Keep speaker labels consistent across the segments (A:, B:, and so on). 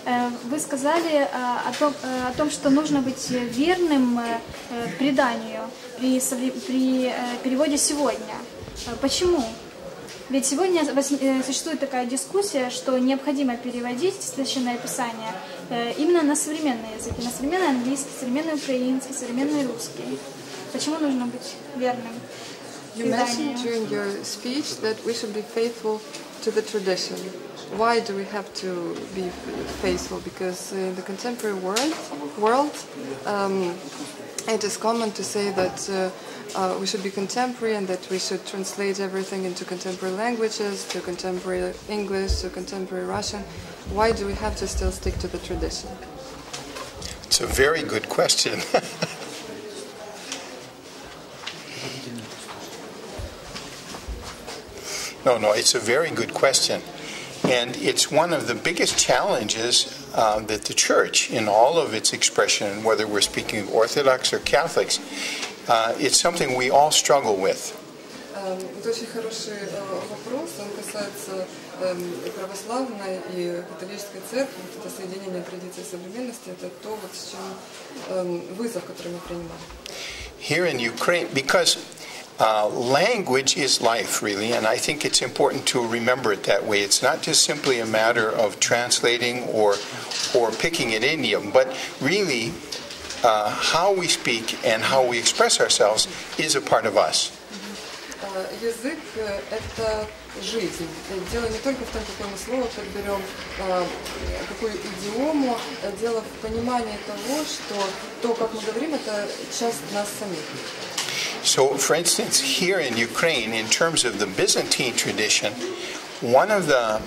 A: Вы сказали о том, что нужно быть верным преданию при переводе «сегодня». Почему? Ведь сегодня существует такая дискуссия, что необходимо переводить Священное Писание именно на современные языки, на современный английский, современный украинский, современный русский. Почему нужно быть верным?
B: You mentioned during your speech that we should be faithful to the tradition. Why do we have to be faithful? Because in the contemporary world, it is common to say that we should be contemporary and that we should translate everything into contemporary languages, to contemporary English, to contemporary Russian. Why do we have to still stick to the tradition?
C: It's a very good question. No, it's a very good question. And it's one of the biggest challenges that the Church, in all of its expression, whether we're speaking of Orthodox or Catholics, it's something we all struggle with.
B: Это очень хороший вопрос, он касается православной и католической церкви, это соединение традиции и современности, это то, вот с чем вызов, который мы принимаем.
C: Here in Ukraine, because language is life, really, and I think it's important to remember it that way. It's not just simply a matter of translating or picking an idiom, but really how we speak and how we express ourselves is a part of us.
B: Язык – это жизнь. Дело не только в том, какое мы слово подберем, какую идиому. Дело в понимании того, что то, как мы говорим, это часть нас самих.
C: So, for instance, here in Ukraine, in terms of the Byzantine tradition, one of the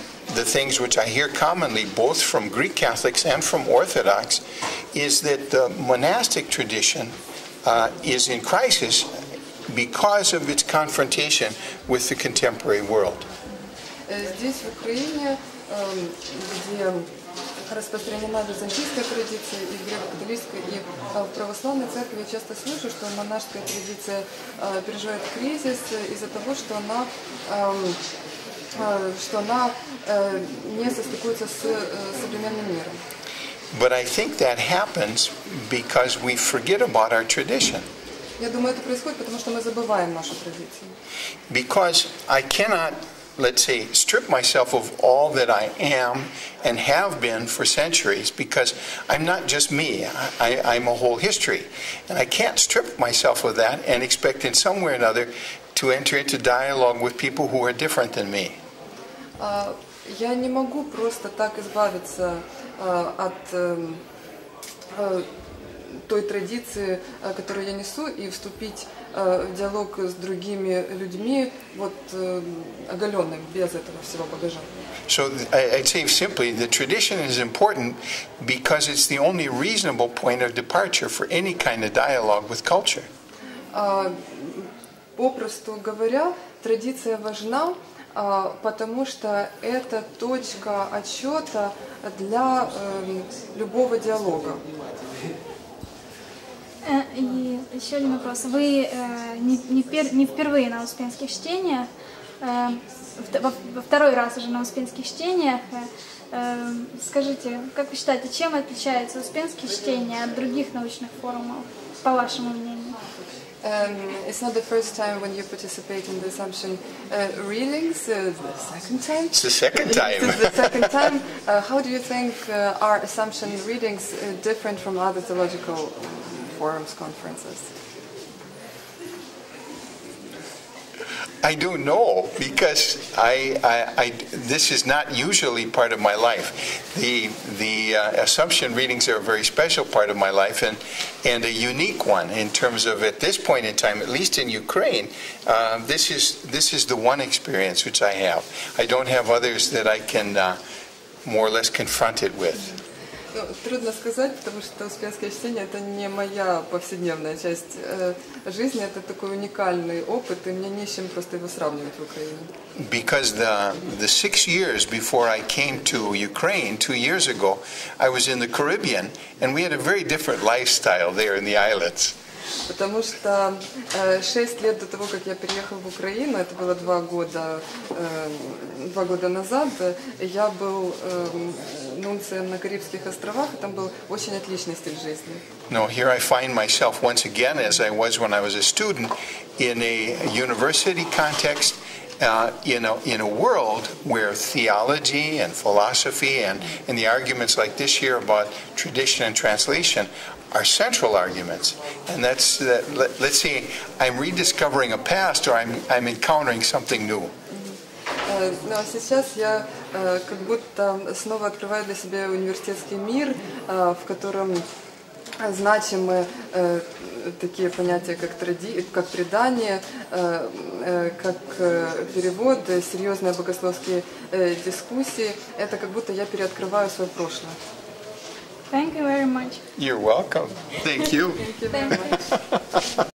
C: things which I hear commonly, both from Greek Catholics and from Orthodox, is that the monastic tradition is in crisis because of its confrontation with the contemporary world.
B: Здесь, в Украине, где распространена византийская традиция и греко-католическая, и в православной церкви я часто слышу, что монашеская традиция переживает кризис из-за того, что она не состыкуется с современным миром.
C: But I think that happens because we forget about our tradition.
B: Я думаю, это происходит, потому что мы забываем нашу традицию.
C: Because I cannot, let's say, strip myself of all that I am and have been for centuries, because I'm not just me, I'm a whole history. And I can't strip myself of that and expect in some way or another to enter into dialogue with people who are different than me.
B: Я не могу просто так избавиться от той традиции, которую я несу, и вступить в диалог с другими людьми, вот оголенным, без этого всего багажа.
C: So I'd say simply, the tradition is important because it's the only reasonable point of departure for any kind of dialogue with culture.
B: Попросту говоря, традиция важна, потому что это точка отсчета для любого диалога.
A: И еще один вопрос. Вы не впервые на Успенских чтениях, во второй раз уже на Успенских чтениях. Скажите, как вы считаете, чем отличается Успенские чтения от других научных форумов, по вашему мнению?
B: It's not the first time when you participate in the Assumption readings. The second time.
C: It's the second time.
B: It's the second time. How do you think are Assumption readings different from other theological forums, conferences?
C: I don't know, because this is not usually part of my life. The Assumption readings are a very special part of my life, and a unique one in terms of, at this point in time, at least in Ukraine, this is the one experience which I have. I don't have others that I can more or less confront it with.
B: Трудно сказать, потому что Успенское чтение – это не моя повседневная часть жизни, это такой уникальный опыт, и мне не с чем просто его сравнивать в Украине.
C: Because the 6 years before I came to Ukraine 2 years ago, I was in the Caribbean, and we had a very different lifestyle there in the islands.
B: Потому что 6 лет до того, как я переехал в Украину, это было 2 года назад, я был на нунцием на Карибских островах, и там был очень отличный стиль жизни.
C: No, here I find myself once again, as I was when I was a student, in a university context, in a world where theology and philosophy and the arguments like this here about tradition and translation are central arguments. And that's, let's see, I'm rediscovering a past or I'm encountering something new.
B: Ну а сейчас я как будто снова открываю для себя университетский мир, в котором значимы такие понятия, как предание, как перевод, серьезные богословские дискуссии. Это как будто я переоткрываю свое прошлое.
A: Thank you very much.
C: You're welcome. Thank you.
B: Thank you very much.